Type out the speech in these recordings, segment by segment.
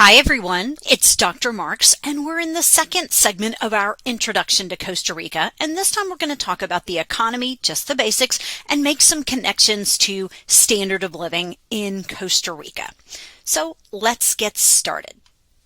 Hi everyone, it's Dr. Marks and we're in the second segment of our introduction to Costa Rica, and this time we're going to talk about the economy, just the basics, and make some connections to standard of living in Costa Rica. So let's get started.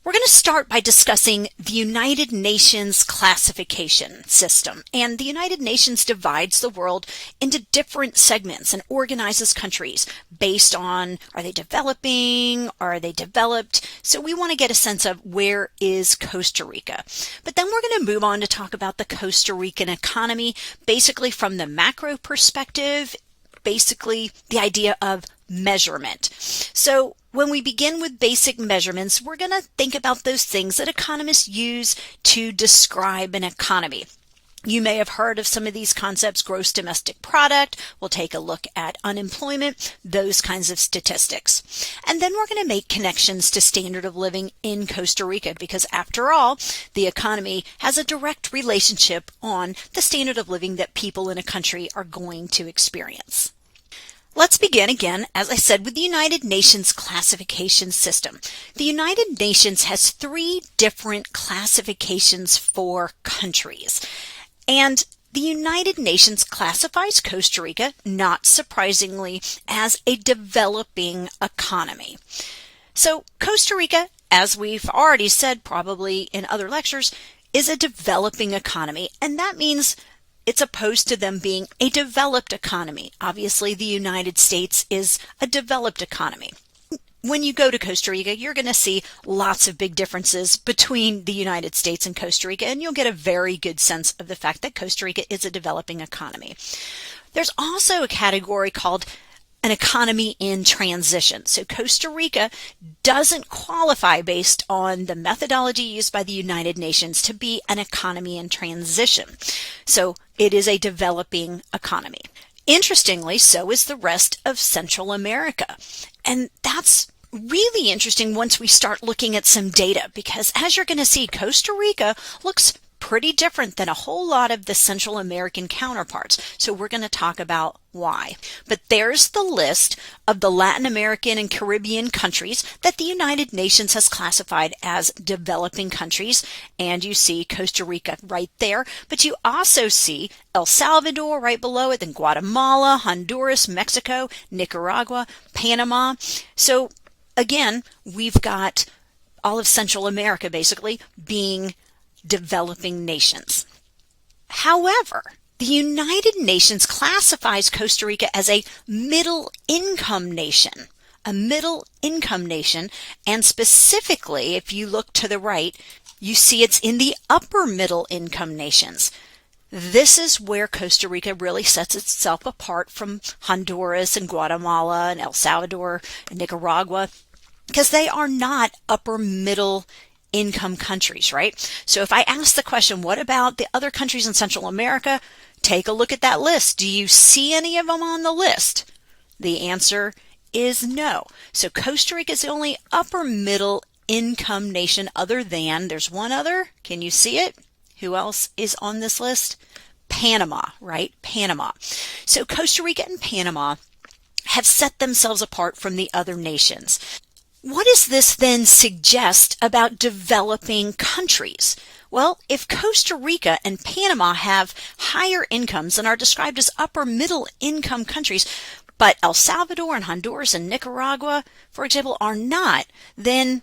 We're going to start by discussing the United Nations classification system. And the United Nations divides the world into different segments and organizes countries based on, are they developing, are they developed? So we want to get a sense of where is Costa Rica. But then we're going to move on to talk about the Costa Rican economy, basically from the macro perspective, basically the idea of measurement. So when we begin with basic measurements, we're going to think about those things that economists use to describe an economy. You may have heard of some of these concepts: gross domestic product. We'll take a look at unemployment, those kinds of statistics. And then we're going to make connections to standard of living in Costa Rica, because after all, the economy has a direct relationship on the standard of living that people in a country are going to experience. Let's begin again, as I said, with the United Nations classification system. The United Nations has 3 different classifications for countries. And the United Nations classifies Costa Rica, not surprisingly, as a developing economy. So Costa Rica, as we've already said probably in other lectures, is a developing economy, and that means it's opposed to them being a developed economy. Obviously, the United States is a developed economy. When you go to Costa Rica, you're going to see lots of big differences between the United States and Costa Rica, and you'll get a very good sense of the fact that Costa Rica is a developing economy. There's also a category called an economy in transition. So Costa Rica doesn't qualify based on the methodology used by the United Nations to be an economy in transition. So it is a developing economy. Interestingly, so is the rest of Central America. And that's really interesting once we start looking at some data, because as you're going to see, Costa Rica looks pretty different than a whole lot of the Central American counterparts. So we're going to talk about why. But there's the list of the Latin American and Caribbean countries that the United Nations has classified as developing countries. And you see Costa Rica right there. But you also see El Salvador right below it, then Guatemala, Honduras, Mexico, Nicaragua, Panama. So again, we've got all of Central America basically being developing nations. However, the United Nations classifies Costa Rica as a middle-income nation. A middle-income nation, and specifically, if you look to the right, you see it's in the upper middle-income nations. This is where Costa Rica really sets itself apart from Honduras and Guatemala and El Salvador and Nicaragua, because they are not upper middle income countries, right? So if I ask the question, what about the other countries in Central America? Take a look at that list. Do you see any of them on the list? The answer is no. So Costa Rica is the only upper middle income nation other than, there's one other, can you see it? Who else is on this list? Panama, right? Panama. So Costa Rica and Panama have set themselves apart from the other nations. What does this then suggest about developing countries? Well, if Costa Rica and Panama have higher incomes and are described as upper middle income countries, but El Salvador and Honduras and Nicaragua, for example, are not, then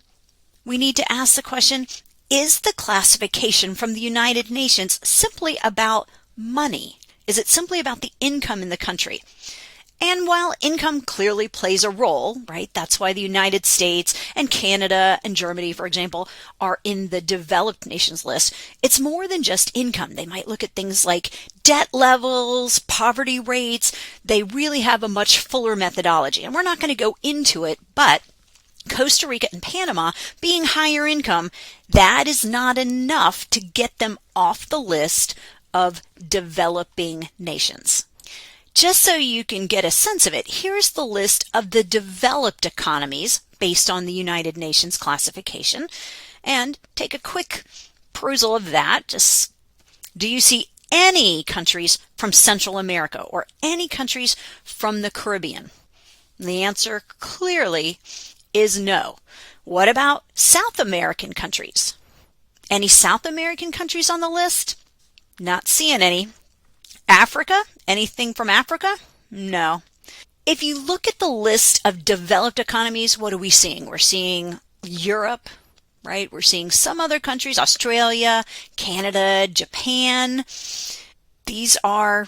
we need to ask the question, is the classification from the United Nations simply about money? Is it simply about the income in the country? And while income clearly plays a role, right, that's why the United States and Canada and Germany, for example, are in the developed nations list, it's more than just income. They might look at things like debt levels, poverty rates. They really have a much fuller methodology. And we're not going to go into it, but Costa Rica and Panama being higher income, that is not enough to get them off the list of developing nations. Just so you can get a sense of it, here's the list of the developed economies based on the United Nations classification. And take a quick perusal of that. Just, do you see any countries from Central America or any countries from the Caribbean? And the answer clearly is no. What about South American countries? Any South American countries on the list? Not seeing any. Africa? Anything from Africa? No. If you look at the list of developed economies, what are we seeing? We're seeing Europe, right? We're seeing some other countries, Australia, Canada, Japan. These are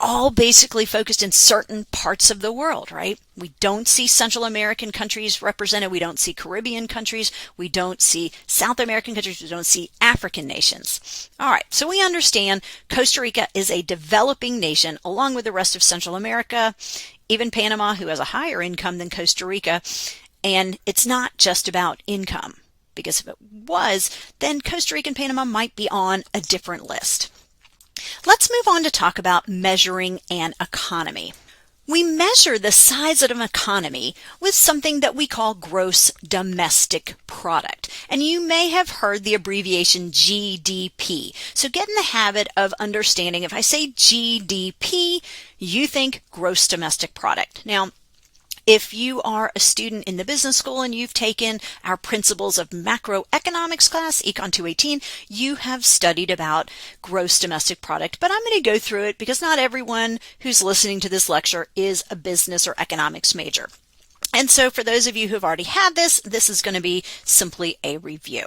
all basically focused in certain parts of the world, right? We don't see Central American countries represented. We don't see Caribbean countries. We don't see South American countries. We don't see African nations. All right, so we understand Costa Rica is a developing nation along with the rest of Central America, even Panama, who has a higher income than Costa Rica. And it's not just about income, because if it was, then Costa Rica and Panama might be on a different list. Let's move on to talk about measuring an economy. We measure the size of an economy with something that we call gross domestic product. And you may have heard the abbreviation GDP. So get in the habit of understanding if I say GDP, you think gross domestic product. Now, if you are a student in the business school and you've taken our Principles of Macroeconomics class, ECON 218, you have studied about gross domestic product. But I'm going to go through it because not everyone who's listening to this lecture is a business or economics major. And so for those of you who have already had this is going to be simply a review.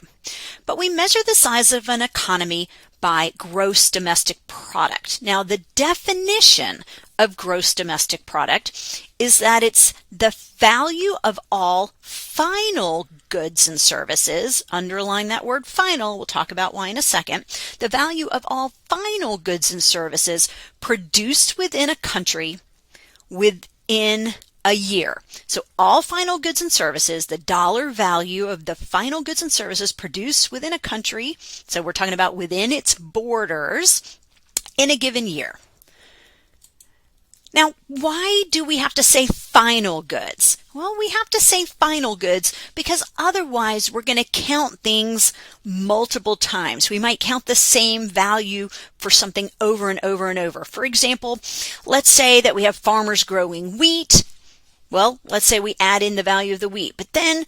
But we measure the size of an economy by gross domestic product. Now, the definition of gross domestic product is that it's the value of all final goods and services, underline that word final, we'll talk about why in a second, the value of all final goods and services produced within a country within a year. So all final goods and services, the dollar value of the final goods and services produced within a country, so we're talking about within its borders in a given year. Now, why do we have to say final goods? Well, we have to say final goods because otherwise we're going to count things multiple times. We might count the same value for something over and over and over. For example, let's say that we have farmers growing wheat. Well, let's say we add in the value of the wheat, but then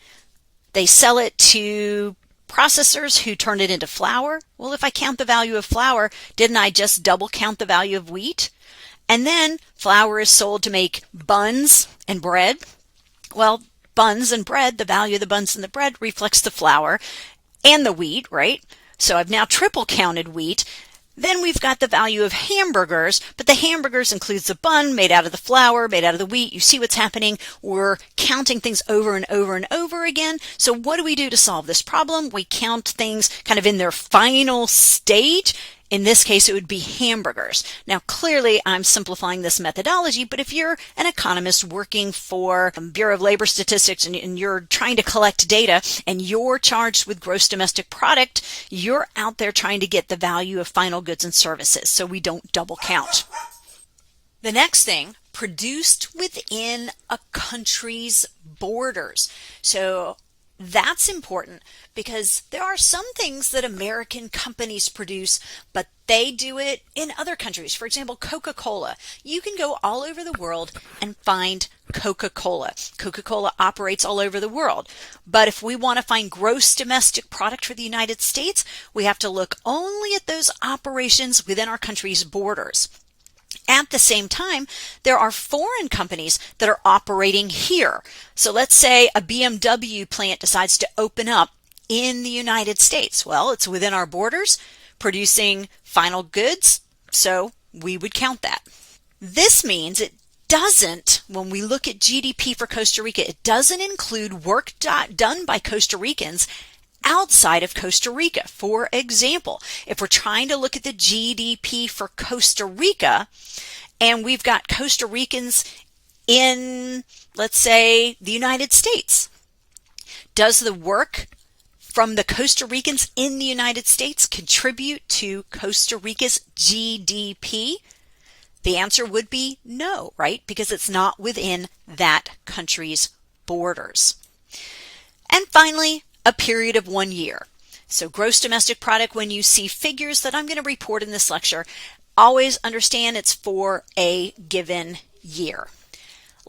they sell it to processors who turn it into flour. Well, if I count the value of flour, didn't I just double count the value of wheat? And then flour is sold to make buns and bread. Well, buns and bread, the value of the buns and the bread reflects the flour and the wheat, right? So I've now triple counted wheat. Then we've got the value of hamburgers, but the hamburgers includes the bun made out of the flour, made out of the wheat. You see what's happening? We're counting things over and over and over again. So what do we do to solve this problem? We count things kind of in their final stage. In this case, it would be hamburgers. Now, clearly, I'm simplifying this methodology, but if you're an economist working for Bureau of Labor Statistics and you're trying to collect data and you're charged with gross domestic product, you're out there trying to get the value of final goods and services, so we don't double count. The next thing, produced within a country's borders. So that's important because there are some things that American companies produce, but they do it in other countries. For example, Coca-Cola. You can go all over the world and find Coca-Cola. Coca-Cola operates all over the world. But if we want to find gross domestic product for the United States, we have to look only at those operations within our country's borders. At the same time, there are foreign companies that are operating here. So let's say a BMW plant decides to open up in the United States. Well, it's within our borders, producing final goods, so we would count that. This means it doesn't, when we look at GDP for Costa Rica, it doesn't include work done by Costa Ricans outside of Costa Rica. For example, if we're trying to look at the GDP for Costa Rica and we've got Costa Ricans in, let's say, the United States, does the work from the Costa Ricans in the United States contribute to Costa Rica's GDP? The answer would be no, right? Because it's not within that country's borders. And finally, a period of 1 year. So gross domestic product, when you see figures that I'm going to report in this lecture, always understand it's for a given year.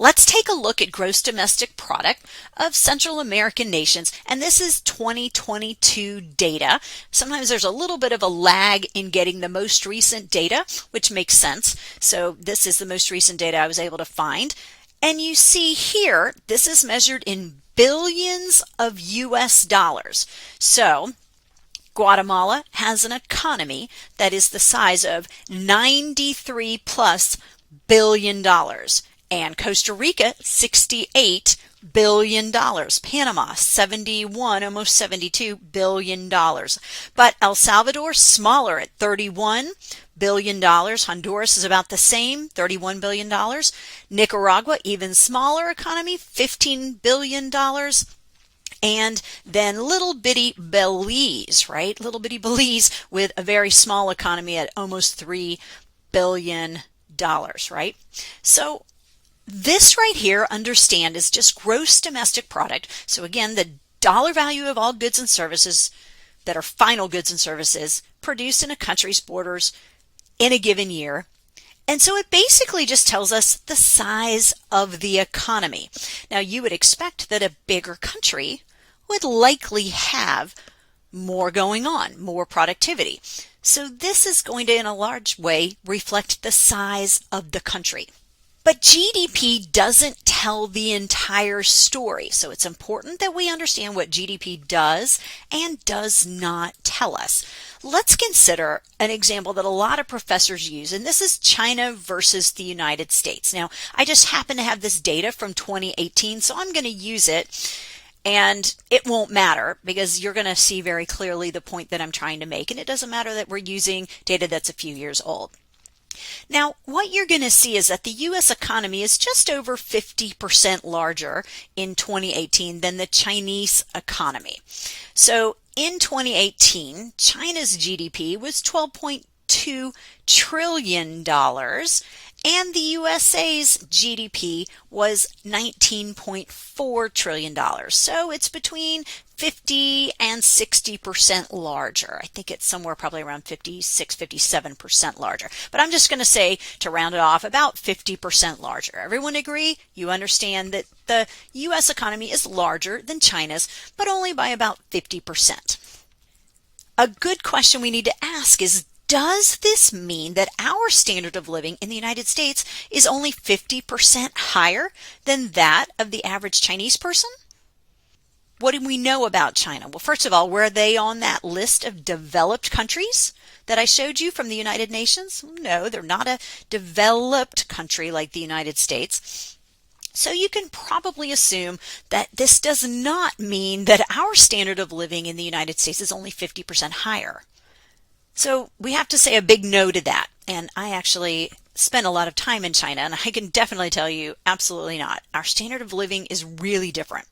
Let's take a look at gross domestic product of Central American nations, and this is 2022 data. Sometimes there's a little bit of a lag in getting the most recent data, which makes sense. So this is the most recent data I was able to find. And you see here, this is measured in billions of US dollars. So Guatemala has an economy that is the size of 93 plus billion dollars. And Costa Rica, $68 billion. Panama, 71, almost $72 billion. But El Salvador, smaller at $31 billion. Honduras is about the same, $31 billion. Nicaragua, even smaller economy, $15 billion. And then little bitty Belize, right? Little bitty Belize with a very small economy at almost $3 billion, right? So this right here, understand, is just gross domestic product. So again, the dollar value of all goods and services that are final goods and services produced in a country's borders in a given year. And so it basically just tells us the size of the economy. Now, you would expect that a bigger country would likely have more going on, more productivity. So this is going to, in a large way, reflect the size of the country. But GDP doesn't tell the entire story, so it's important that we understand what GDP does and does not tell us. Let's consider an example that a lot of professors use, and this is China versus the United States. Now, I just happen to have this data from 2018, so I'm going to use it, and it won't matter because you're going to see very clearly the point that I'm trying to make, and it doesn't matter that we're using data that's a few years old. Now, what you're going to see is that the U.S. economy is just over 50% larger in 2018 than the Chinese economy. So in 2018, China's GDP was $12.2 trillion, and the USA's GDP was $19.4 trillion. So it's between 50 and 60% larger. I think it's somewhere probably around 56, 57% larger. But I'm just going to say, to round it off, about 50% larger. Everyone agree? You understand that the U.S. economy is larger than China's, but only by about 50%. A good question we need to ask is, does this mean that our standard of living in the United States is only 50% higher than that of the average Chinese person? What do we know about China? Well, first of all, were they on that list of developed countries that I showed you from the United Nations? No, they're not a developed country like the United States. So you can probably assume that this does not mean that our standard of living in the United States is only 50% higher. So we have to say a big no to that. And I actually spent a lot of time in China, and I can definitely tell you absolutely not. Our standard of living is really different.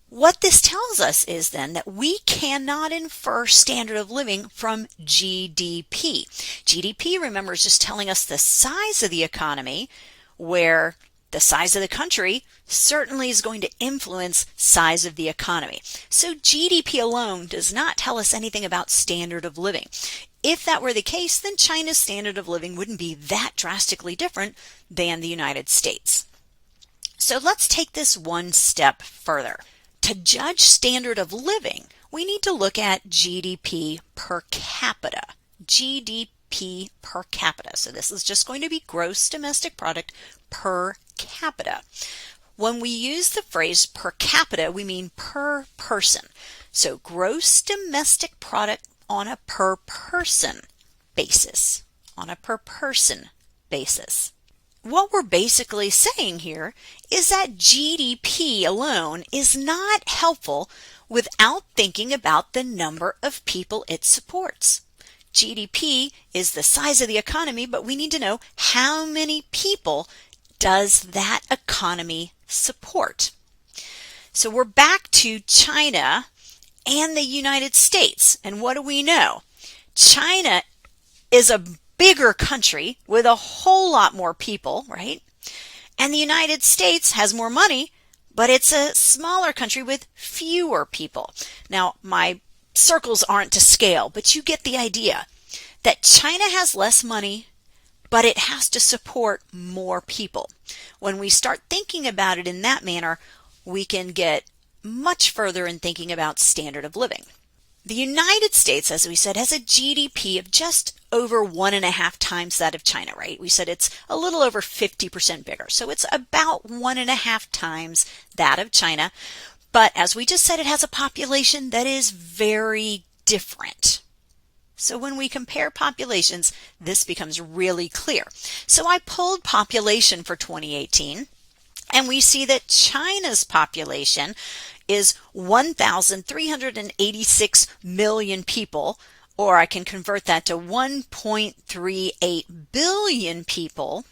What this tells us is then that we cannot infer standard of living from GDP. GDP, remember, is just telling us the size of the economy, where the size of the country certainly is going to influence size of the economy. So GDP alone does not tell us anything about standard of living. If that were the case, then China's standard of living wouldn't be that drastically different than the United States. So let's take this one step further. To judge standard of living, we need to look at GDP per capita. GDP per capita. So this is just going to be gross domestic product per capita. When we use the phrase per capita, we mean per person. So gross domestic product on a per person basis. On a per person basis. What we're basically saying here is that GDP alone is not helpful without thinking about the number of people it supports. GDP is the size of the economy, but we need to know how many people does that economy support. So we're back to China and the United States. And what do we know? China is a bigger country with a whole lot more people, right? And the United States has more money, but it's a smaller country with fewer people. Now, my circles aren't to scale, but you get the idea that China has less money, but it has to support more people. When we start thinking about it in that manner, we can get much further in thinking about standard of living. The United States, as we said, has a GDP of just over 1.5 times that of China, right? We said it's a little over 50% bigger. So it's about 1.5 times that of China. But as we just said, it has a population that is very different. So when we compare populations, this becomes really clear. So I pulled population for 2018, and we see that China's population is 1,386 million people, or I can convert that to 1.38 billion people.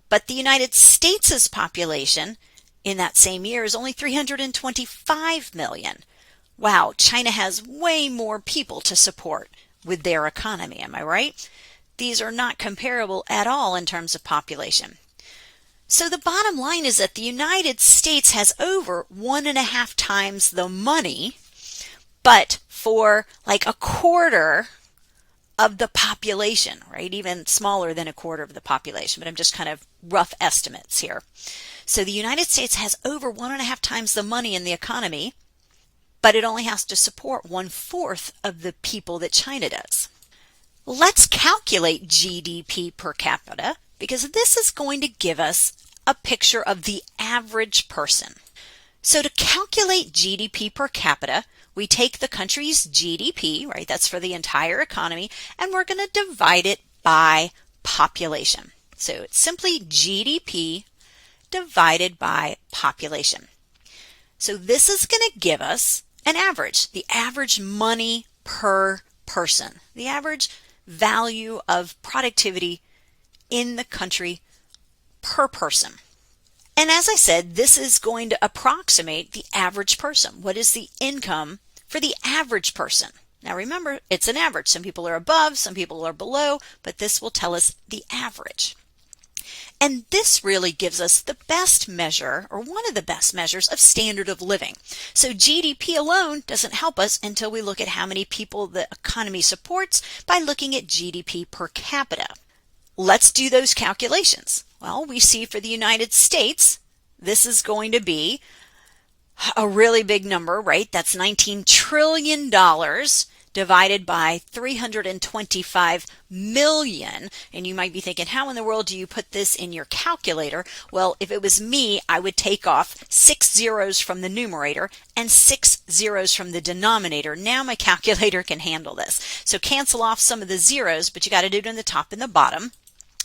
But the United States' population in that same year is only 325 million. Wow, China has way more people to support with their economy, am I right? These are not comparable at all in terms of population. So the bottom line is that the United States has over 1.5 times the money, but for like a quarter of the population, right? Even smaller than a quarter of the population, but I'm just kind of rough estimates here. So the United States has over 1.5 times the money in the economy, but it only has to support 1/4 of the people that China does. Let's calculate GDP per capita, because this is going to give us a picture of the average person. So to calculate GDP per capita, we take the country's GDP, right? That's for the entire economy, and we're going to divide it by population. So it's simply GDP divided by population. So this is going to give us an average, the average money per person, the average value of productivity in the country per person. And as I said, this is going to approximate the average person. What is the income for the average person? Now remember, it's an average. Some people are above, some people are below, but this will tell us the average. And this really gives us the best measure, or one of the best measures, of standard of living. So GDP alone doesn't help us until we look at how many people the economy supports by looking at GDP per capita. Let's do those calculations. Well, we see for the United States, this is going to be a really big number, right? That's $19 trillion divided by 325 million. And you might be thinking, how in the world do you put this in your calculator? Well, if it was me, I would take off 6 zeros from the numerator and 6 zeros from the denominator. Now my calculator can handle this. So cancel off some of the zeros, but you got to do it on the top and the bottom.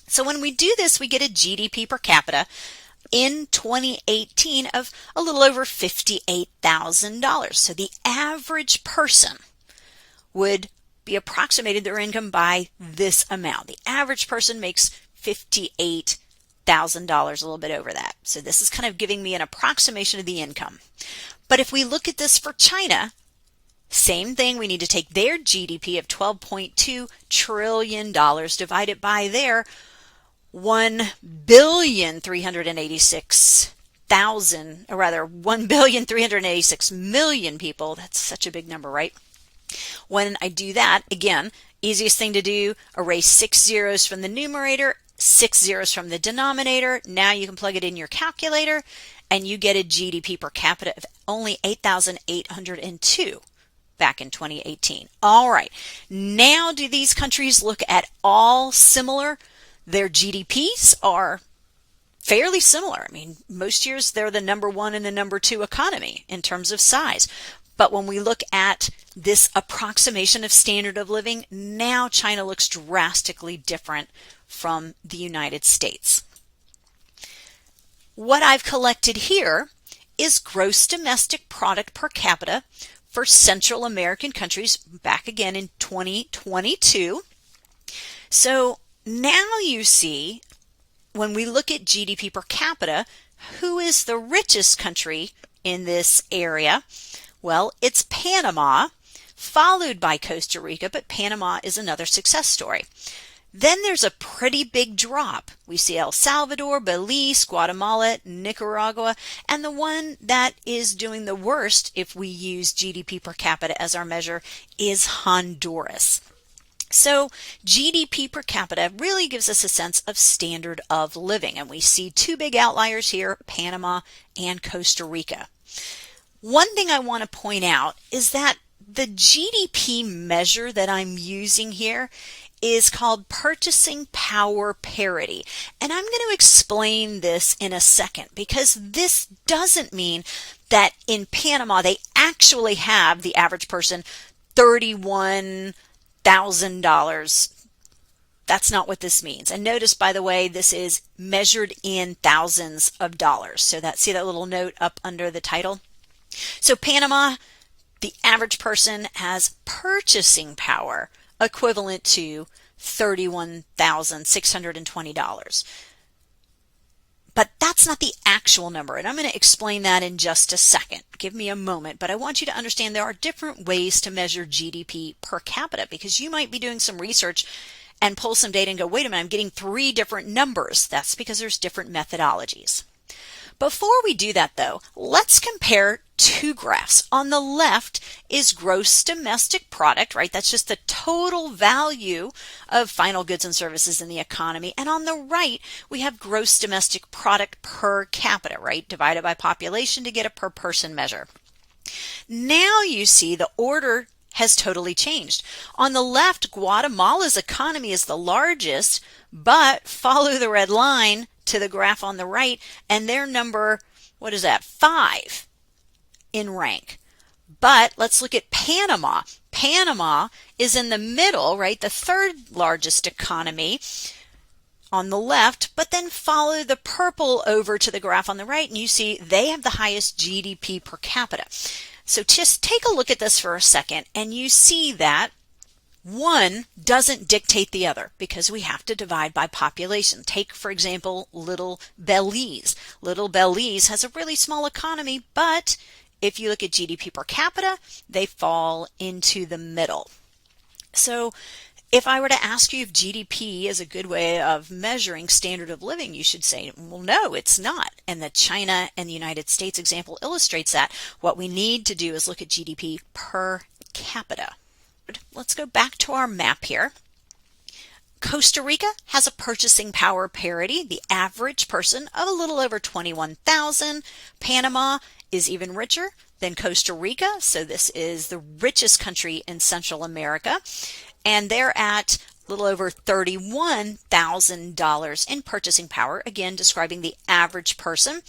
So when we do this, we get a GDP per capita in 2018 of a little over $58,000. So the average person would be approximated their income by this amount. The average person makes $58,000, a little bit over that. So this is kind of giving me an approximation of the income. But if we look at this for China, same thing, we need to take their GDP of $12.2 trillion divided by their 1,386 million people. That's such a big number, right? When I do that, again, easiest thing to do, erase 6 zeros from the numerator, 6 zeros from the denominator. Now you can plug it in your calculator and you get a GDP per capita of only 8,802 back in 2018. All right, now do these countries look at all similar? Their GDPs are fairly similar. I mean, most years they're the number 1 and the number 2 economy in terms of size. But when we look at this approximation of standard of living, now China looks drastically different from the United States. What I've collected here is gross domestic product per capita for Central American countries back again in 2022. So now you see, when we look at GDP per capita, who is the richest country in this area? Well, it's Panama, followed by Costa Rica, but Panama is another success story. Then there's a pretty big drop. We see El Salvador, Belize, Guatemala, Nicaragua, and the one that is doing the worst if we use GDP per capita as our measure is Honduras. So GDP per capita really gives us a sense of standard of living, and we see two big outliers here, Panama and Costa Rica. One thing I want to point out is that the GDP measure that I'm using here is called purchasing power parity. And I'm going to explain this in a second, because this doesn't mean that in Panama they actually have, the average person, $31,000. That's not what this means. And notice, by the way, this is measured in thousands of dollars. So see that little note up under the title? So Panama, the average person has purchasing power equivalent to $31,620. But that's not the actual number, and I'm going to explain that in just a second. Give me a moment, but I want you to understand there are different ways to measure GDP per capita, because you might be doing some research and pull some data and go, wait a minute, I'm getting 3 different numbers. That's because there's different methodologies. Before we do that, though, let's compare 2 graphs. On the left is gross domestic product, right? That's just the total value of final goods and services in the economy. And on the right, we have gross domestic product per capita, right? Divided by population to get a per person measure. Now you see the order has totally changed. On the left, Guatemala's economy is the largest, but follow the red line to the graph on the right, and their number, 5 in rank. But let's look at Panama. Panama is in the middle, right? The 3rd largest economy on the left, but then follow the purple over to the graph on the right, and you see they have the highest GDP per capita. So just take a look at this for a second, and you see that one doesn't dictate the other, because we have to divide by population. Take, for example, Little Belize. Little Belize has a really small economy, but if you look at GDP per capita, they fall into the middle. So if I were to ask you if GDP is a good way of measuring standard of living, you should say, well, no, it's not. And the China and the United States example illustrates that. What we need to do is look at GDP per capita. Let's go back to our map here. Costa Rica has a purchasing power parity, the average person of a little over 21,000. Panama is even richer than Costa Rica, so this is the richest country in Central America, and they're at a little over $31,000 in purchasing power, again describing the average person.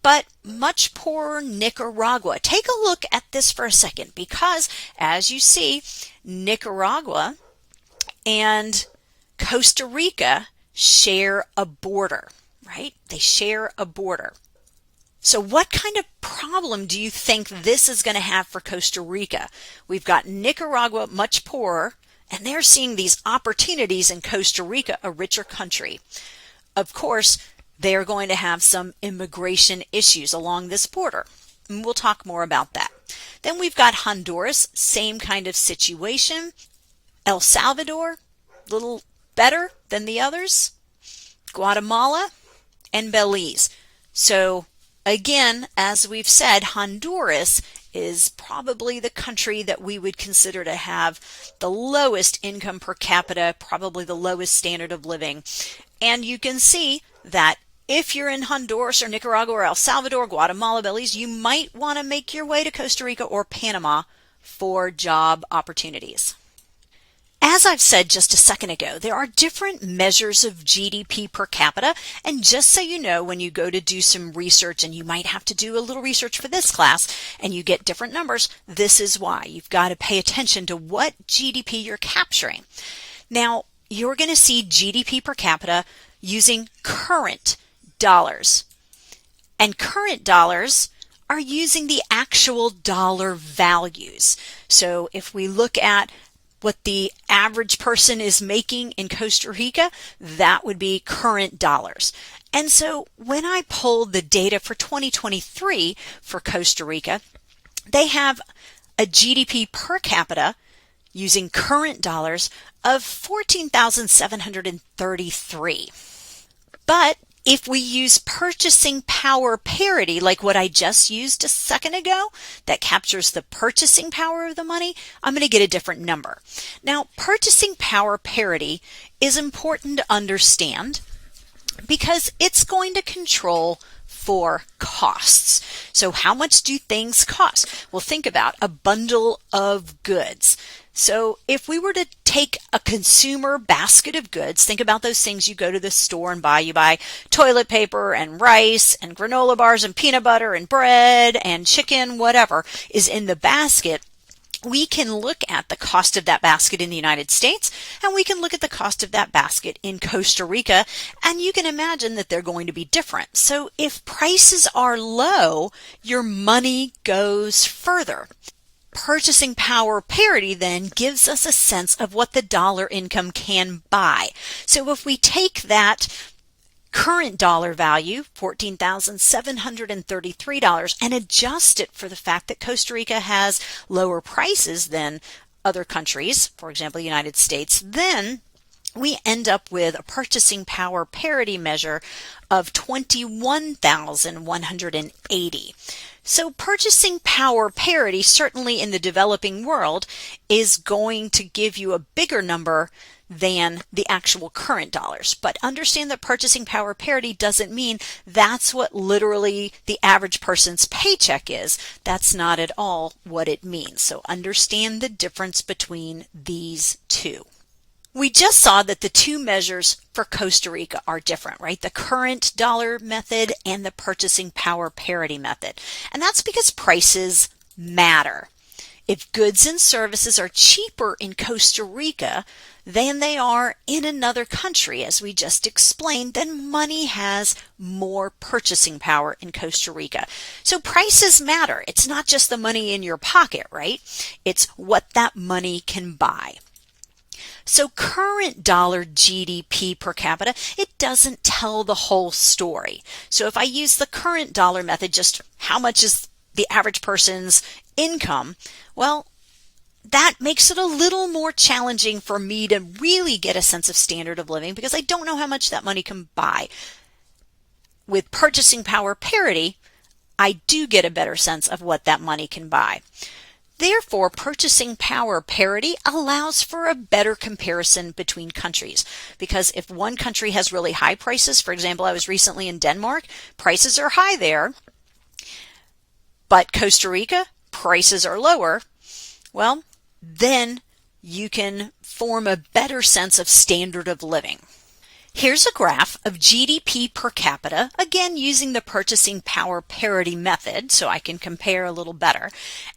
But much poorer Nicaragua. Take a look at this for a second, because as you see, Nicaragua and Costa Rica share a border, right? They share a border. So what kind of problem do you think this is going to have for Costa Rica? We've got Nicaragua much poorer, and they're seeing these opportunities in Costa Rica, a richer country. Of course, they are going to have some immigration issues along this border. And we'll talk more about that. Then we've got Honduras, same kind of situation. El Salvador, a little better than the others. Guatemala and Belize. So again, as we've said, Honduras is probably the country that we would consider to have the lowest income per capita, probably the lowest standard of living. And you can see that if you're in Honduras or Nicaragua or El Salvador, Guatemala, Belize, you might want to make your way to Costa Rica or Panama for job opportunities. As I've said just a second ago, there are different measures of GDP per capita, and just so you know, when you go to do some research, and you might have to do a little research for this class, and you get different numbers, this is why. You've got to pay attention to what GDP you're capturing. Now, you're going to see GDP per capita using current dollars, and current dollars are using the actual dollar values. So if we look at what the average person is making in Costa Rica, that would be current dollars. And so when I pulled the data for 2023 for Costa Rica, they have a GDP per capita using current dollars of $14,733. But If we use purchasing power parity, like what I just used a second ago, that captures the purchasing power of the money, I'm going to get a different number. Now, purchasing power parity is important to understand because it's going to control for costs. So how much do things cost? Well, think about a bundle of goods. So if we were to take a consumer basket of goods, think about those things you go to the store and buy. You buy toilet paper and rice and granola bars and peanut butter and bread and chicken, whatever is in the basket. We can look at the cost of that basket in the United States, and we can look at the cost of that basket in Costa Rica, and you can imagine that they're going to be different. So if prices are low, your money goes further. Purchasing power parity then gives us a sense of what the dollar income can buy. So if we take that current dollar value, $14,733, and adjust it for the fact that Costa Rica has lower prices than other countries, for example, the United States, then we end up with a purchasing power parity measure of 21,180. So purchasing power parity, certainly in the developing world, is going to give you a bigger number than the actual current dollars. But understand that purchasing power parity doesn't mean that's what literally the average person's paycheck is. That's not at all what it means. So understand the difference between these two. We just saw that the two measures for Costa Rica are different, right? The current dollar method and the purchasing power parity method. And that's because prices matter. If goods and services are cheaper in Costa Rica than they are in another country, as we just explained, then money has more purchasing power in Costa Rica. So prices matter. It's not just the money in your pocket, right? It's what that money can buy. So current dollar GDP per capita, it doesn't tell the whole story. So if I use the current dollar method, just how much is the average person's income, well, that makes it a little more challenging for me to really get a sense of standard of living because I don't know how much that money can buy. With purchasing power parity, I do get a better sense of what that money can buy. Therefore, purchasing power parity allows for a better comparison between countries because if one country has really high prices, for example, I was recently in Denmark, prices are high there, but Costa Rica, prices are lower, well, then you can form a better sense of standard of living. Here's a graph of GDP per capita, again using the purchasing power parity method so I can compare a little better.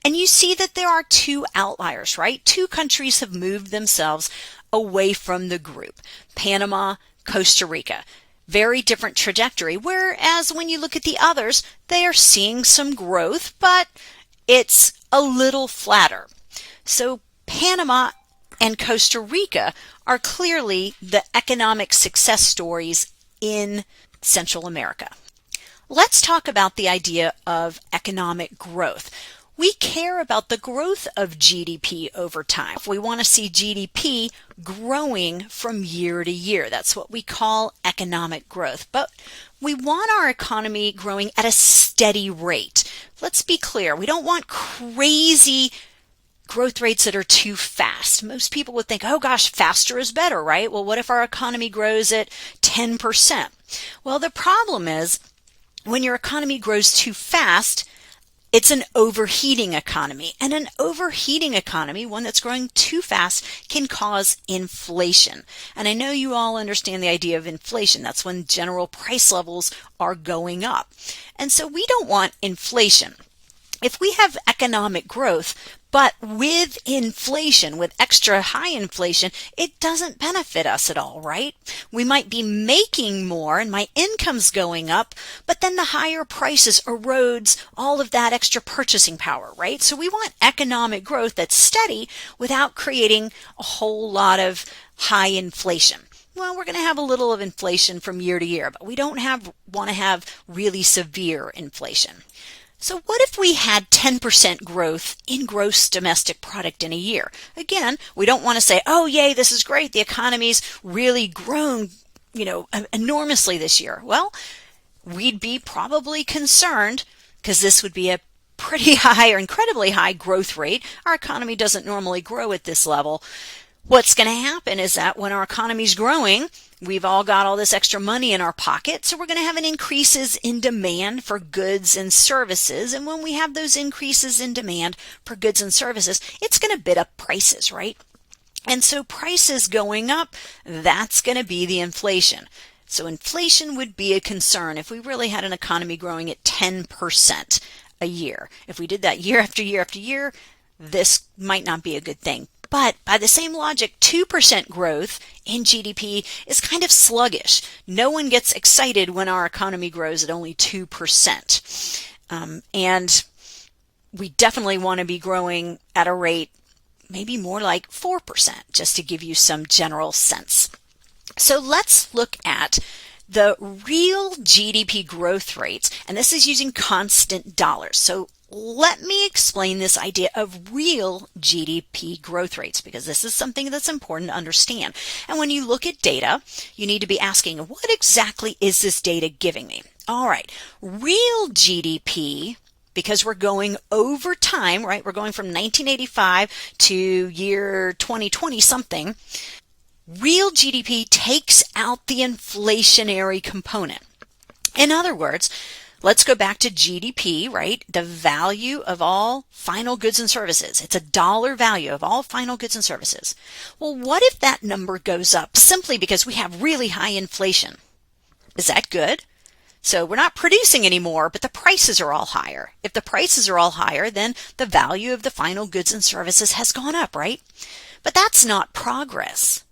And you see that there are two outliers, right? Two countries have moved themselves away from the group, Panama, Costa Rica. Very different trajectory, whereas when you look at the others, they are seeing some growth, but it's a little flatter. So Panama and Costa Rica are clearly the economic success stories in Central America. Let's talk about the idea of economic growth. We care about the growth of GDP over time. We want to see GDP growing from year to year. That's what we call economic growth. But we want our economy growing at a steady rate. Let's be clear. We don't want crazy growth rates that are too fast. Most people would think, oh gosh, faster is better, right? Well, what if our economy grows at 10%? Well, the problem is when your economy grows too fast, it's an overheating economy. And an overheating economy, one that's growing too fast, can cause inflation. And I know you all understand the idea of inflation. That's when general price levels are going up. And so we don't want inflation. If we have economic growth, but with inflation, with extra high inflation, it doesn't benefit us at all, right? We might be making more and my income's going up, but then the higher prices erodes all of that extra purchasing power, right? So we want economic growth that's steady without creating a whole lot of high inflation. Well, we're going to have a little of inflation from year to year, but we don't want to have really severe inflation. So what if we had 10% growth in gross domestic product in a year? Again, we don't want to say, oh, yay, this is great. The economy's really grown enormously this year. Well, we'd be probably concerned because this would be a pretty high or incredibly high growth rate. Our economy doesn't normally grow at this level. What's going to happen is that when our economy is growing, we've all got all this extra money in our pocket, so we're going to have an increases in demand for goods and services. And when we have those increases in demand for goods and services, it's going to bid up prices, right? And so prices going up, that's going to be the inflation. So inflation would be a concern if we really had an economy growing at 10% a year. If we did that year after year after year, this might not be a good thing. But by the same logic, 2% growth in GDP is kind of sluggish. No one gets excited when our economy grows at only 2%. And we definitely want to be growing at a rate maybe more like 4%, just to give you some general sense. So let's look at the real GDP growth rates, and this is using constant dollars. So let me explain this idea of real GDP growth rates, because this is something that's important to understand. And when you look at data, you need to be asking, what exactly is this data giving me? All right, real GDP, because we're going over time, right? We're going from 1985 to year 2020 something. Real GDP takes out the inflationary component. In other words, let's go back to GDP, right? The value of all final goods and services. It's a dollar value of all final goods and services. Well, what if that number goes up simply because we have really high inflation? Is that good? So we're not producing anymore, but the prices are all higher. If the prices are all higher, then the value of the final goods and services has gone up, right? But that's not progress.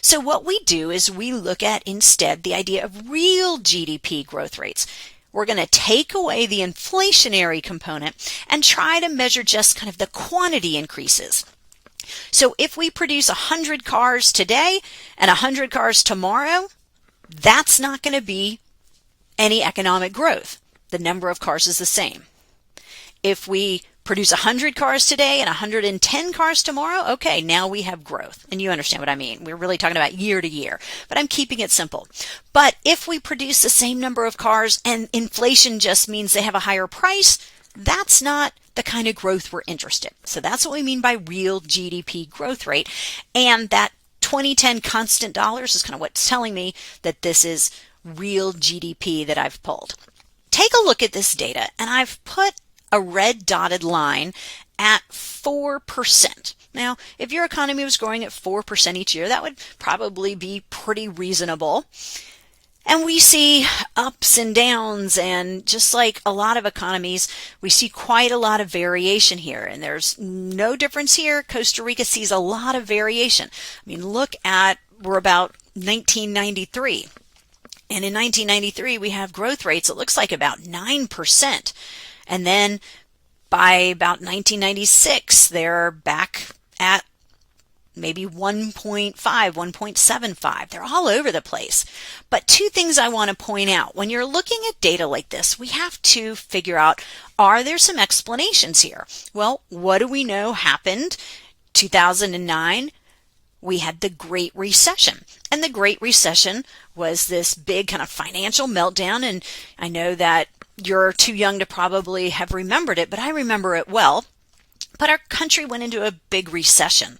So what we do is we look at instead the idea of real GDP growth rates. We're going to take away the inflationary component and try to measure just kind of the quantity increases. So if we produce 100 cars today and 100 cars tomorrow, that's not going to be any economic growth. The number of cars is the same. If we produce 100 cars today and 110 cars tomorrow, okay, now we have growth. And you understand what I mean. We're really talking about year to year, but I'm keeping it simple. But if we produce the same number of cars and inflation just means they have a higher price, that's not the kind of growth we're interested in. So that's what we mean by real GDP growth rate. And that 2010 constant dollars is kind of what's telling me that this is real GDP that I've pulled. Take a look at this data, and I've put a red dotted line at 4%. Now, if your economy was growing at 4% each year, that would probably be pretty reasonable. And we see ups and downs, and just like a lot of economies, we see quite a lot of variation here. And there's no difference here. Costa Rica sees a lot of variation. I mean, look at, we're about 1993. And in 1993, we have growth rates, it looks like about 9%. And then by about 1996, they're back at maybe 1.5, 1.75. They're all over the place. But two things I want to point out. When you're looking at data like this, we have to figure out, are there some explanations here? Well, what do we know happened? 2009, we had the Great Recession. And the Great Recession was this big kind of financial meltdown. And I know that you're too young to probably have remembered it, but I remember it well. But our country went into a big recession.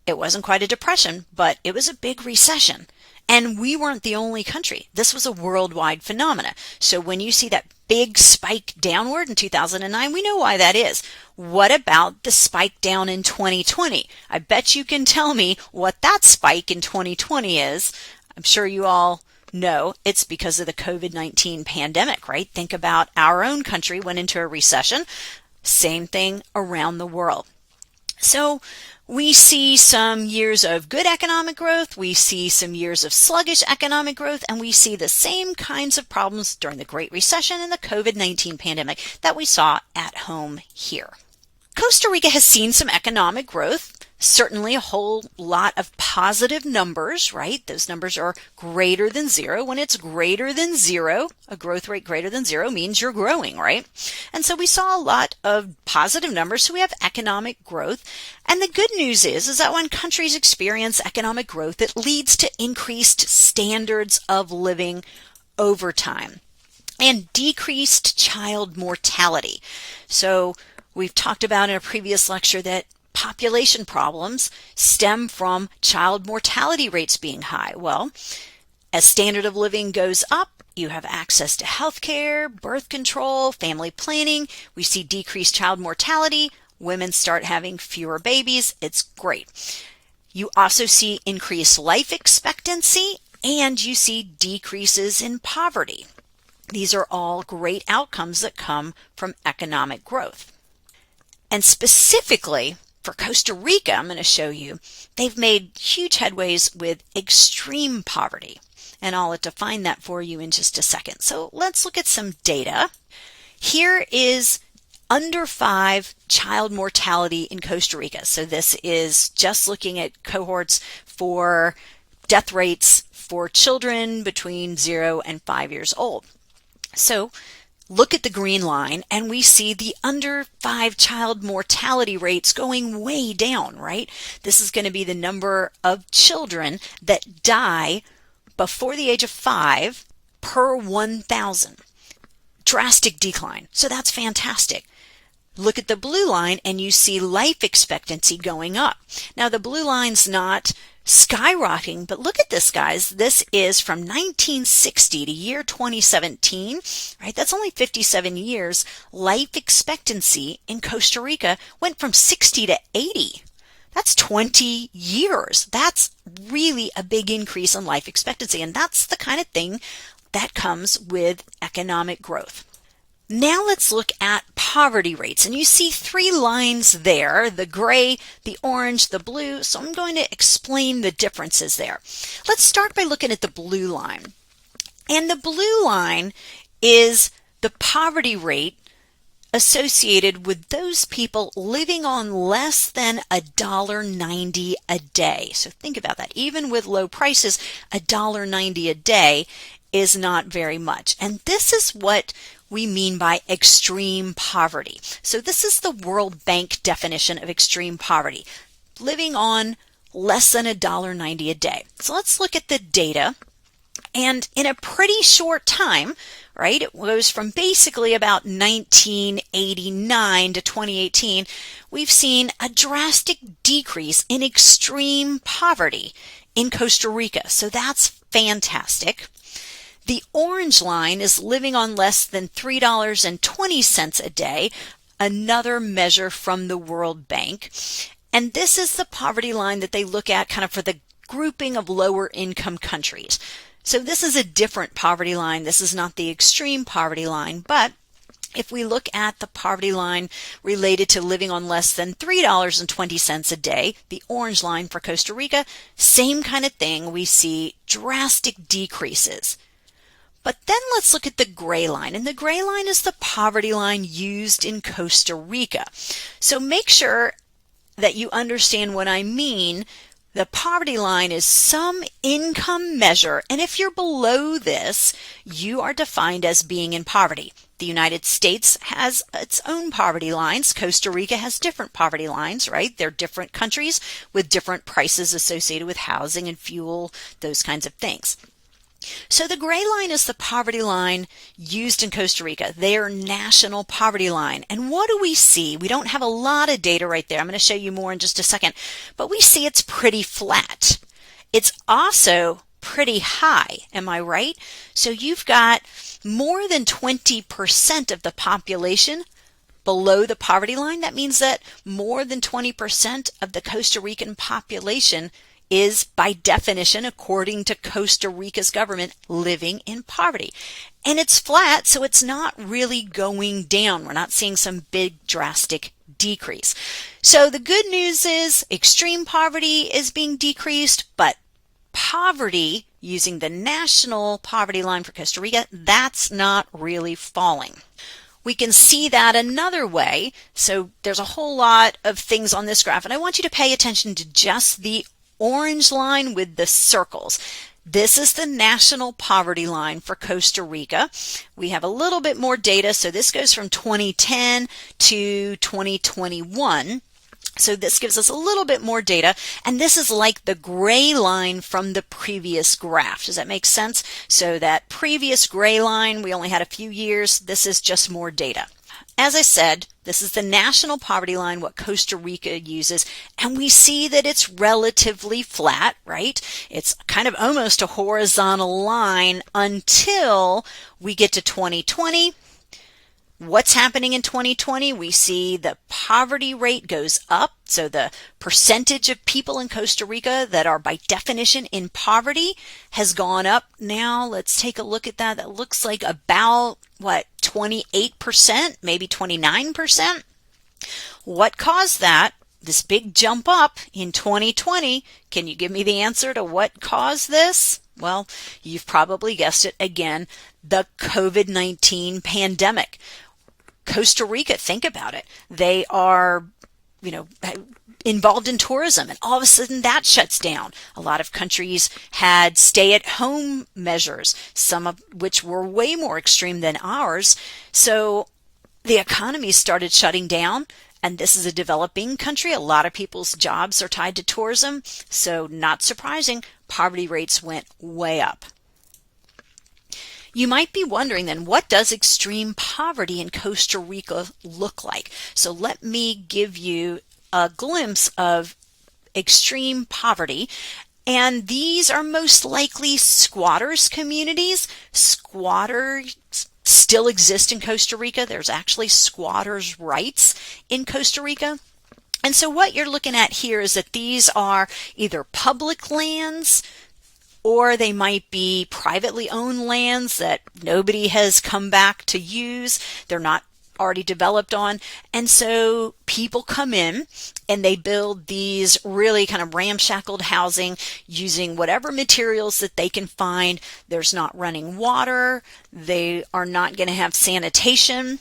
It wasn't quite a depression, but it was a big recession. And we weren't the only country. This was a worldwide phenomena. So when you see that big spike downward in 2009, we know why that is. What about the spike down in 2020? I bet you can tell me what that spike in 2020 is. I'm sure you all know it's because of the COVID-19 pandemic, right? Think about our own country went into a recession. Same thing around the world. So we see some years of good economic growth, we see some years of sluggish economic growth, and we see the same kinds of problems during the Great Recession and the COVID-19 pandemic that we saw at home here. Costa Rica has seen some economic growth Certainly a whole lot of positive numbers, right? Those numbers are greater than zero. When it's greater than zero, a growth rate greater than zero means you're growing, right? And so we saw a lot of positive numbers, so we have economic growth. And the good news is that when countries experience economic growth, it leads to increased standards of living over time and decreased child mortality. So we've talked about in a previous lecture that population problems stem from child mortality rates being high. Well, as standard of living goes up, you have access to health care, birth control, family planning. We see decreased child mortality. Women start having fewer babies. It's great. You also see increased life expectancy, and you see decreases in poverty. These are all great outcomes that come from economic growth. And specifically, for Costa Rica, I'm going to show you, they've made huge headways with extreme poverty. And I'll define that for you in just a second. So let's look at some data. Here is under 5 child mortality in Costa Rica. So this is just looking at cohorts for death rates for children between 0 and 5 years old. So look at the green line and we see the under 5 child mortality rates going way down, right? This is going to be the number of children that die before the age of 5 per 1,000. Drastic decline. So that's fantastic. Look at the blue line and you see life expectancy going up. Now the blue line's not skyrocketing, but look at this, guys. This is from 1960 to year 2017, right? That's only 57 years. Life expectancy in Costa Rica went from 60 to 80. That's 20 years. That's really a big increase in life expectancy, and that's the kind of thing that comes with economic growth. Now let's look at poverty rates, and you see 3 lines there, the gray, the orange, the blue, so I'm going to explain the differences there. Let's start by looking at the blue line. And the blue line is the poverty rate associated with those people living on less than $1.90 a day. So think about that. Even with low prices, $1.90 a day is not very much. And this is what we mean by extreme poverty. So this is the World Bank definition of extreme poverty, living on less than $1.90 a day. So let's look at the data. And in a pretty short time, right, it goes from basically about 1989 to 2018, we've seen a drastic decrease in extreme poverty in Costa Rica. So that's fantastic. The orange line is living on less than $3.20 a day, another measure from the World Bank. And this is the poverty line that they look at kind of for the grouping of lower income countries. So this is a different poverty line. This is not the extreme poverty line, but if we look at the poverty line related to living on less than $3.20 a day, the orange line for Costa Rica, same kind of thing. We see drastic decreases. But then let's look at the gray line, and the gray line is the poverty line used in Costa Rica. So make sure that you understand what I mean. The poverty line is some income measure, and if you're below this, you are defined as being in poverty. The United States has its own poverty lines. Costa Rica has different poverty lines, right? They're different countries with different prices associated with housing and fuel, those kinds of things. So the gray line is the poverty line used in Costa Rica, their national poverty line. And what do we see? We don't have a lot of data right there. I'm going to show you more in just a second, but we see it's pretty flat. It's also pretty high, am I right? So you've got more than 20% of the population below the poverty line. That means that more than 20% of the Costa Rican population is, by definition, according to Costa Rica's government, living in poverty. And it's flat, so it's not really going down. We're not seeing some big drastic decrease. So the good news is extreme poverty is being decreased, but poverty, using the national poverty line for Costa Rica, that's not really falling. We can see that another way. So there's a whole lot of things on this graph, and I want you to pay attention to just the orange line with the circles. This is the national poverty line for Costa Rica. We have a little bit more data, so this goes from 2010 to 2021. So this gives us a little bit more data, and this is like the gray line from the previous graph. Does that make sense? So that previous gray line, we only had a few years. This is just more data. As I said, this is the national poverty line, what Costa Rica uses, and we see that it's relatively flat, right? It's kind of almost a horizontal line until we get to 2020. What's happening in 2020? We see the poverty rate goes up. So the percentage of people in Costa Rica that are by definition in poverty has gone up. Now let's take a look at that. That looks like about, 28%, maybe 29%. What caused that? This big jump up in 2020. Can you give me the answer to what caused this? Well, you've probably guessed it again, the COVID-19 pandemic. Costa Rica, think about it. They are, involved in tourism, and all of a sudden that shuts down. A lot of countries had stay-at-home measures, some of which were way more extreme than ours. So the economy started shutting down, and this is a developing country. A lot of people's jobs are tied to tourism, so not surprising, poverty rates went way up. You might be wondering then, what does extreme poverty in Costa Rica look like? So let me give you a glimpse of extreme poverty. And these are most likely squatters' communities. Squatters still exist in Costa Rica. There's actually squatters' rights in Costa Rica. And so what you're looking at here is that these are either public lands, or they might be privately owned lands that nobody has come back to use. They're not already developed on. And so people come in and they build these really kind of ramshackled housing using whatever materials that they can find. There's not running water. They are not going to have sanitation.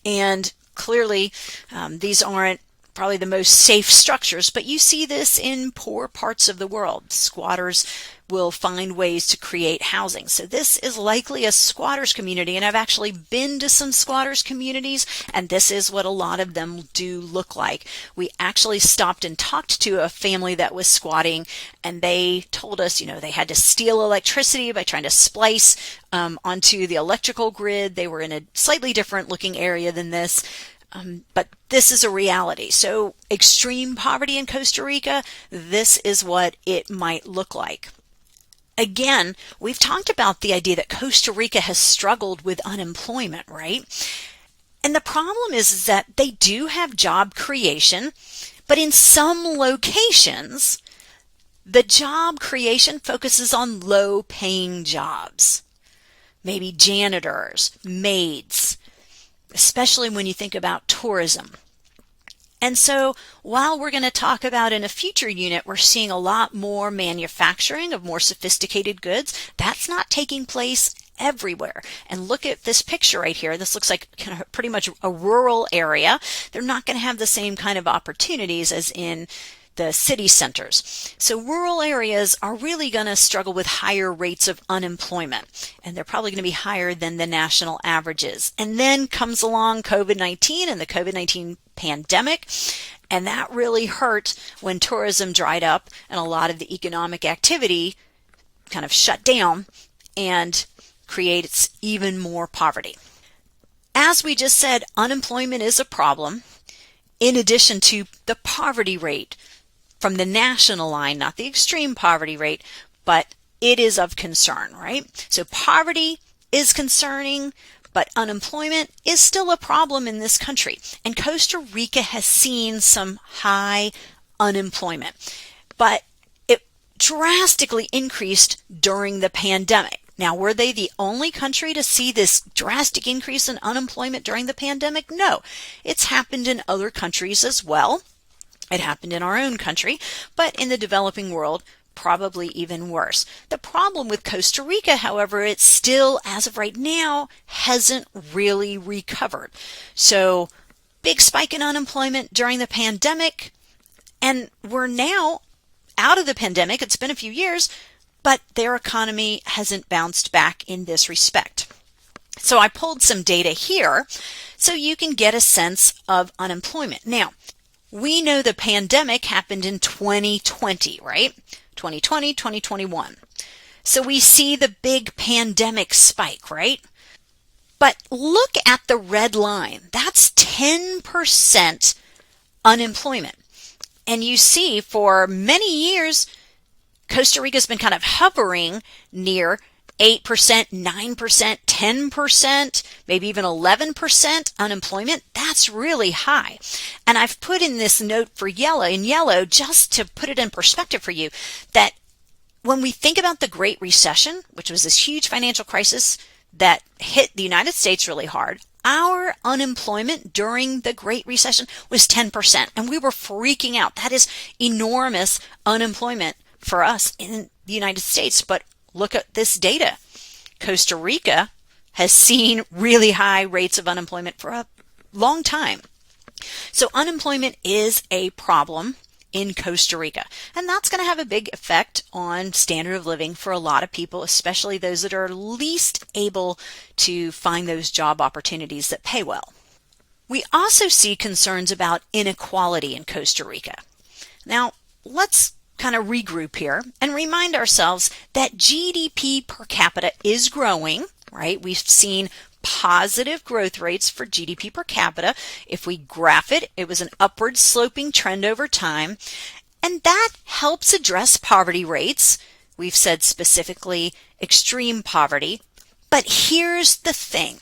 And clearly, these aren't probably the most safe structures, but you see this in poor parts of the world. Squatters will find ways to create housing. So this is likely a squatters community, and I've actually been to some squatters communities, and this is what a lot of them do look like. We actually stopped and talked to a family that was squatting, and they told us, they had to steal electricity by trying to splice onto the electrical grid. They were in a slightly different looking area than this. But this is a reality. So extreme poverty in Costa Rica, this is what it might look like. Again, we've talked about the idea that Costa Rica has struggled with unemployment, right? And the problem is that they do have job creation, but in some locations, the job creation focuses on low-paying jobs. Maybe janitors, maids, especially when you think about tourism. And so while we're going to talk about in a future unit, we're seeing a lot more manufacturing of more sophisticated goods. That's not taking place everywhere. And look at this picture right here. This looks like kind of pretty much a rural area. They're not going to have the same kind of opportunities as in the city centers. So rural areas are really going to struggle with higher rates of unemployment, and they're probably going to be higher than the national averages. And then comes along COVID-19 and the COVID-19 pandemic, and that really hurt when tourism dried up and a lot of the economic activity kind of shut down and creates even more poverty. As we just said, unemployment is a problem in addition to the poverty rate from the national line, not the extreme poverty rate, but it is of concern, right? So poverty is concerning, but unemployment is still a problem in this country. And Costa Rica has seen some high unemployment, but it drastically increased during the pandemic. Now, were they the only country to see this drastic increase in unemployment during the pandemic? No, it's happened in other countries as well. It happened in our own country, but in the developing world, probably even worse. The problem with Costa Rica, however, it still, as of right now, hasn't really recovered. So big spike in unemployment during the pandemic, and we're now out of the pandemic. It's been a few years, but their economy hasn't bounced back in this respect. So I pulled some data here so you can get a sense of unemployment. Now, we know the pandemic happened in 2020, right? 2020, 2021. So we see the big pandemic spike, right? But look at the red line. That's 10% unemployment. And you see for many years, Costa Rica's been kind of hovering near 8%, 9%, 10%, maybe even 11% unemployment. That's really high. And I've put in this note for yellow just to put it in perspective for you, that when we think about the Great Recession, which was this huge financial crisis that hit the United States really hard, our unemployment during the Great Recession was 10%, and we were freaking out. That is enormous unemployment for us in the United States. But look at this data. Costa Rica has seen really high rates of unemployment for a long time. So unemployment is a problem in Costa Rica, and that's going to have a big effect on standard of living for a lot of people, especially those that are least able to find those job opportunities that pay well. We also see concerns about inequality in Costa Rica. Now, let's kind of regroup here and remind ourselves that GDP per capita is growing, right? We've seen positive growth rates for GDP per capita. If we graph it, it was an upward sloping trend over time, and that helps address poverty rates. We've said specifically extreme poverty, but here's the thing.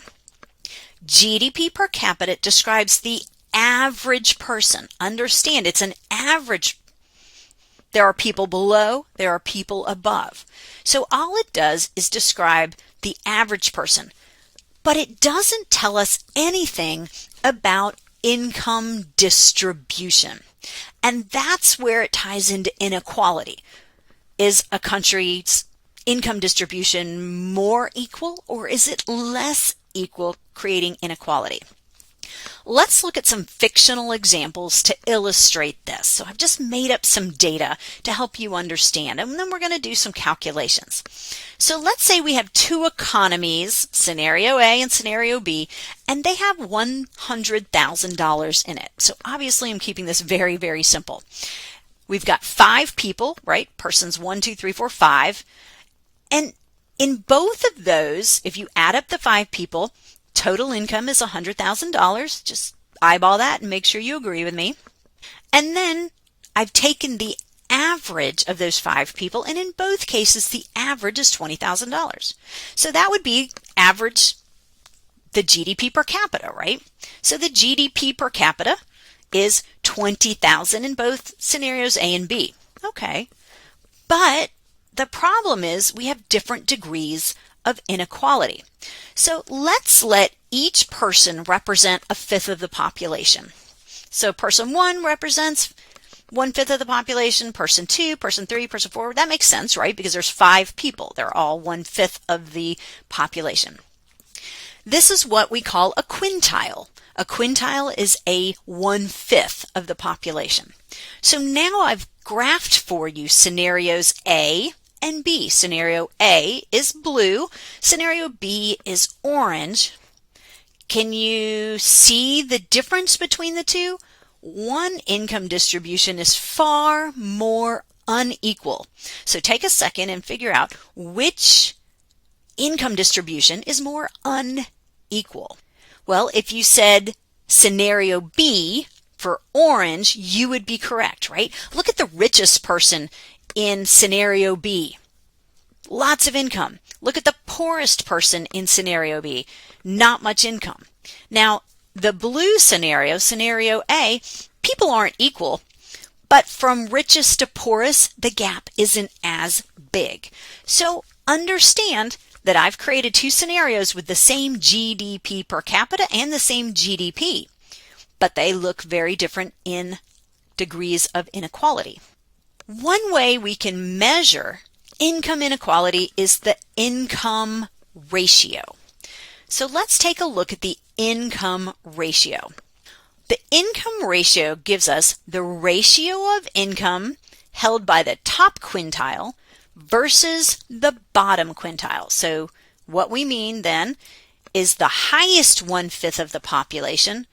GDP per capita describes the average person. Understand, it's an average. There are people below, there are people above. So all it does is describe the average person, but it doesn't tell us anything about income distribution. And that's where it ties into inequality. Is a country's income distribution more equal, or is it less equal, creating inequality? Let's look at some fictional examples to illustrate this. So I've just made up some data to help you understand, and then we're going to do some calculations. So let's say we have two economies, scenario A and scenario B, and they have $100,000 in it. So obviously I'm keeping this very, very simple. We've got 5 people, right? Persons 1, 2, 3, 4, 5. And in both of those, if you add up the 5 people, total income is $100,000. Just eyeball that and make sure you agree with me. And then I've taken the average of those 5 people, and in both cases, the average is $20,000. So that would be average the GDP per capita, right? So the GDP per capita is $20,000 in both scenarios A and B. Okay. But the problem is we have different degrees of inequality. So let's let each person represent a fifth of the population. So person 1 represents 1/5 of the population, person 2, person 3, person 4. That makes sense, right? Because there's 5 people. They're all 1/5 of the population. This is what we call a quintile. A quintile is a 1/5 of the population. So now I've graphed for you scenarios A and B. Scenario A is blue. Scenario B is orange. Can you see the difference between the two? One income distribution is far more unequal. So take a second and figure out which income distribution is more unequal. Well, if you said scenario B for orange, you would be correct, right? Look at the richest person in scenario B. Lots of income. Look at the poorest person in scenario B. Not much income. Now, the blue scenario, scenario A, people aren't equal, but from richest to poorest, the gap isn't as big. So understand that I've created 2 scenarios with the same GDP per capita and the same GDP, but they look very different in degrees of inequality. One way we can measure income inequality is the income ratio. So let's take a look at the income ratio. The income ratio gives us the ratio of income held by the top quintile versus the bottom quintile. So what we mean then is the highest 1/5 of the population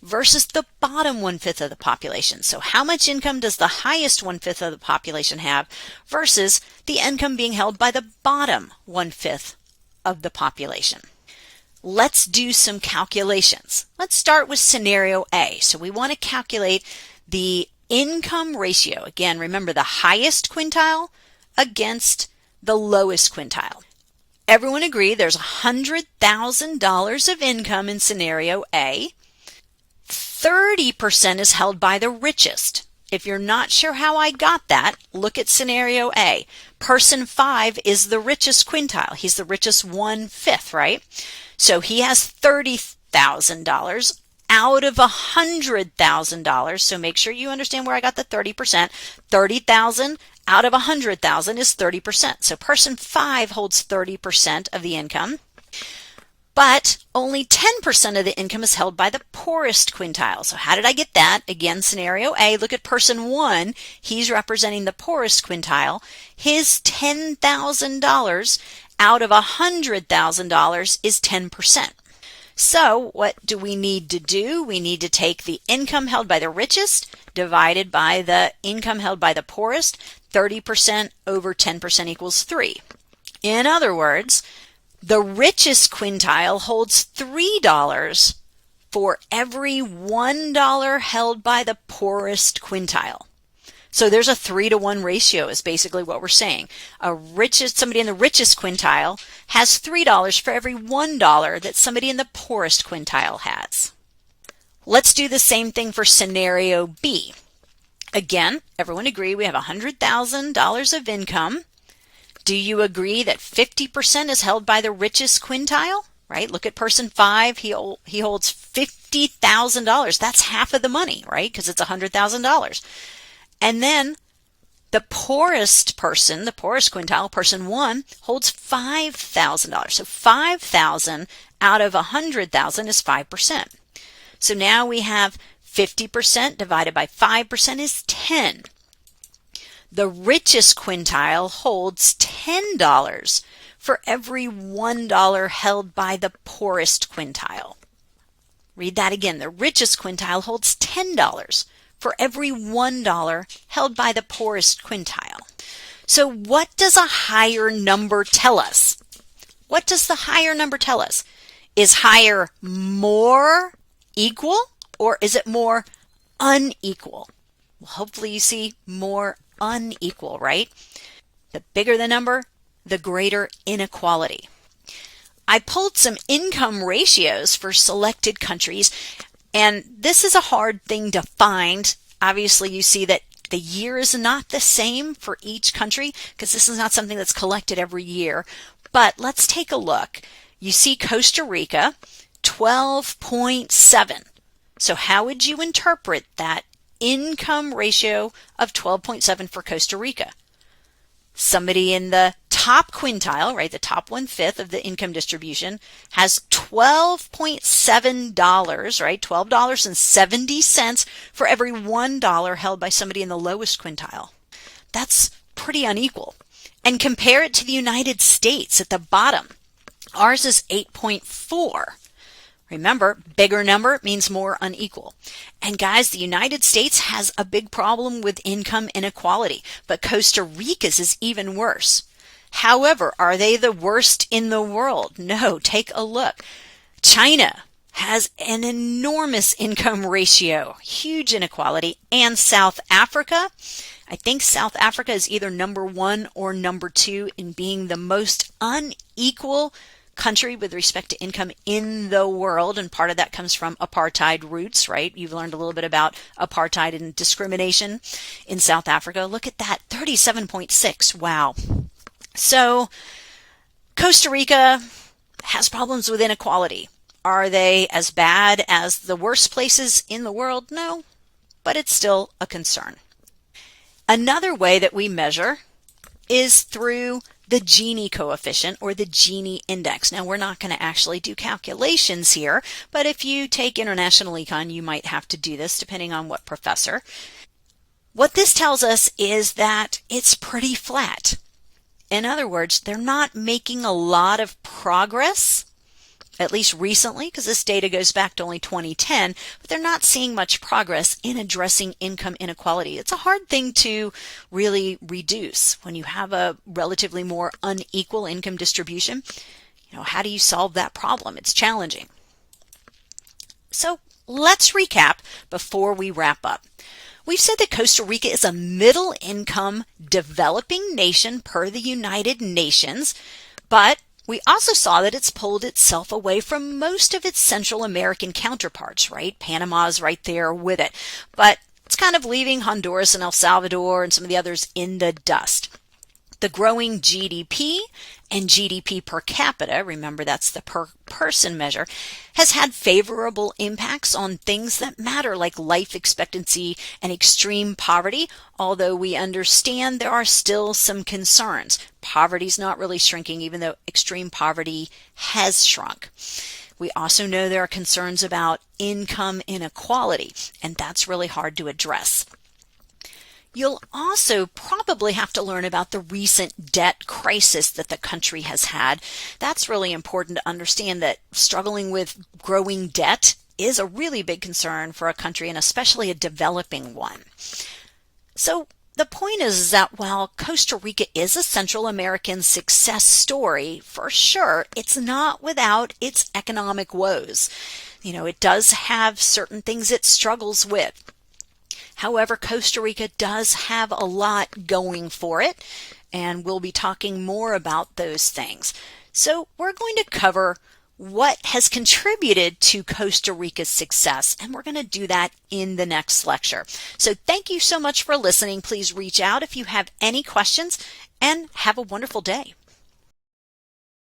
versus the bottom 1/5 of the population. So how much income does the highest 1/5 of the population have versus the income being held by the bottom 1/5 of the population? Let's do some calculations. Let's start with scenario A. So we want to calculate the income ratio. Again, remember the highest quintile against the lowest quintile. Everyone agree there's $100,000 of income in scenario A. 30% is held by the richest. If you're not sure how I got that, look at scenario A. Person 5 is the richest quintile. He's the richest 1/5, right? So he has $30,000 out of $100,000. So make sure you understand where I got the 30%. 30,000 out of 100,000 is 30%. So person 5 holds 30% of the income. But only 10% of the income is held by the poorest quintile. So how did I get that? Again, scenario A, look at person 1. He's representing the poorest quintile. His $10,000 out of $100,000 is 10%. So what do we need to do? We need to take the income held by the richest divided by the income held by the poorest. 30% over 10% equals 3. In other words, the richest quintile holds $3 for every $1 held by the poorest quintile. So there's a 3-to-1 ratio is basically what we're saying. Somebody in the richest quintile has $3 for every $1 that somebody in the poorest quintile has. Let's do the same thing for scenario B. Again, everyone agree we have $100,000 of income. Do you agree that 50% is held by the richest quintile? Right? Look at person 5. He holds $50,000. That's half of the money, right? Because it's $100,000. And then the poorest person, the poorest quintile, person 1, holds $5,000. So 5,000 out of 100,000 is 5%. So now we have 50% divided by 5% is 10. The richest quintile holds $10 for every $1 held by the poorest quintile. Read that again. The richest quintile holds $10 for every $1 held by the poorest quintile. So what does a higher number tell us? What does the higher number tell us? Is higher more equal or is it more unequal? Well, hopefully you see more unequal, right? The bigger the number, the greater inequality. I pulled some income ratios for selected countries, and this is a hard thing to find. Obviously, you see that the year is not the same for each country because this is not something that's collected every year. But let's take a look. You see Costa Rica, 12.7. So how would you interpret that income ratio of 12.7 for Costa Rica? Somebody in the top quintile, right, the top 1/5 of the income distribution has $12.7, right, $12.70 for every $1 held by somebody in the lowest quintile. That's pretty unequal. And compare it to the United States at the bottom. Ours is 8.4. Remember, bigger number means more unequal. And guys, the United States has a big problem with income inequality, but Costa Rica's is even worse. However, are they the worst in the world? No, take a look. China has an enormous income ratio, huge inequality, and South Africa. I think South Africa is either number 1 or number 2 in being the most unequal country with respect to income in the world, and part of that comes from apartheid roots, right? You've learned a little bit about apartheid and discrimination in South Africa. Look at that, 37.6. Wow. So Costa Rica has problems with inequality. Are they as bad as the worst places in the world? No, but it's still a concern. Another way that we measure is through the Gini coefficient or the Gini index. Now, we're not going to actually do calculations here, but if you take international econ, you might have to do this depending on what professor. What this tells us is that it's pretty flat. In other words, they're not making a lot of progress, at least recently, because this data goes back to only 2010, but they're not seeing much progress in addressing income inequality. It's a hard thing to really reduce when you have a relatively more unequal income distribution. How do you solve that problem? It's challenging. So let's recap before we wrap up. We've said that Costa Rica is a middle-income developing nation per the United Nations, but we also saw that it's pulled itself away from most of its Central American counterparts, right? Panama's right there with it, but it's kind of leaving Honduras and El Salvador and some of the others in the dust. The growing GDP and GDP per capita, remember that's the per person measure, has had favorable impacts on things that matter like life expectancy and extreme poverty, although we understand there are still some concerns. Poverty's not really shrinking, even though extreme poverty has shrunk. We also know there are concerns about income inequality, and that's really hard to address. You'll also probably have to learn about the recent debt crisis that the country has had. That's really important to understand that struggling with growing debt is a really big concern for a country, and especially a developing one. So the point is that while Costa Rica is a Central American success story, for sure, it's not without its economic woes. It does have certain things it struggles with. However, Costa Rica does have a lot going for it, and we'll be talking more about those things. So we're going to cover what has contributed to Costa Rica's success, and we're going to do that in the next lecture. So thank you so much for listening. Please reach out if you have any questions, and have a wonderful day.